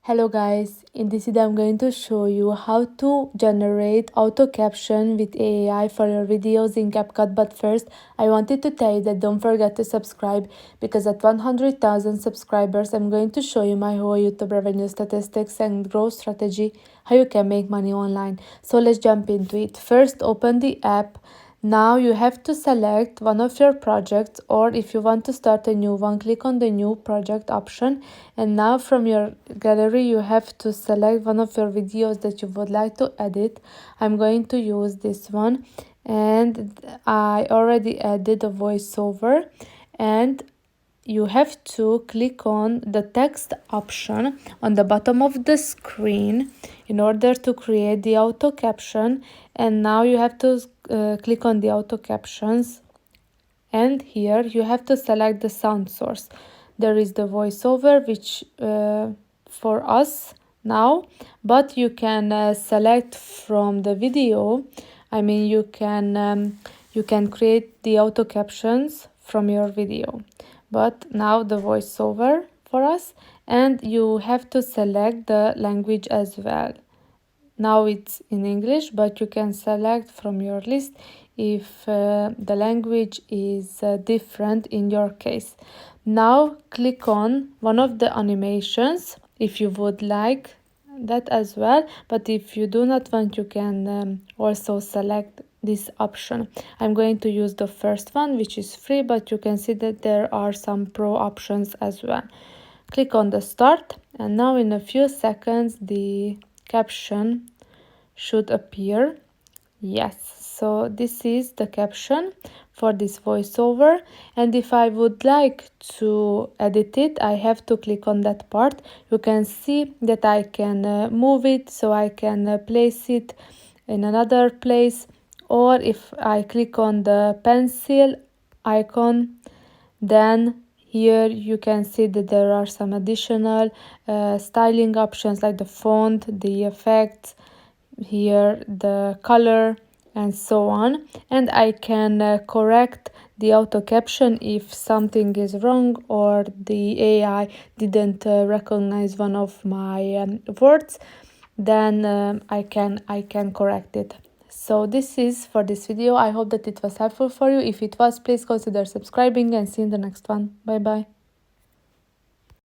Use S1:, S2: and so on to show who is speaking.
S1: Hello guys, in this video I'm going to show you how to generate auto caption with AI for your videos in CapCut. But first I wanted to tell you that don't forget to subscribe, because at 100,000 subscribers I'm going to show you my whole YouTube revenue statistics and growth strategy, how you can make money online. So let's jump into it. First, open the app. Now you have to select one of your projects, or if you want to start a new one, click on the new project option. And now from your gallery you have to select one of your videos that you would like to edit. I'm going to use this one, and I already added a voiceover. And you have to click on the text option on the bottom of the screen in order to create the auto caption. And now you have to click on the auto captions, and here you have to select the sound source. There is the voiceover, which for us now, but you can select from the video. I mean, you can create the auto captions from your video, but now the voiceover for us. And you have to select the language as well. Now it's in English, but you can select from your list if the language is different in your case. Now click on one of the animations if you would like that as well, but if you do not want, you can also select this option. I'm going to use the first one, which is free, but you can see that there are some pro options as well. Click on the start, and now in a few seconds the caption should appear. Yes, so this is the caption for this voiceover. And if I would like to edit it, I have to click on that part. You can see that I can move it, so I can place it in another place. Or if I click on the pencil icon, then here you can see that there are some additional styling options like the font, the effects, here the color, and so on. And I can correct the auto caption if something is wrong, or the AI didn't recognize one of my words. Then I can correct it. So this is for this video. I hope that it was helpful for you. If it was, please consider subscribing, and see you in the next one. Bye bye.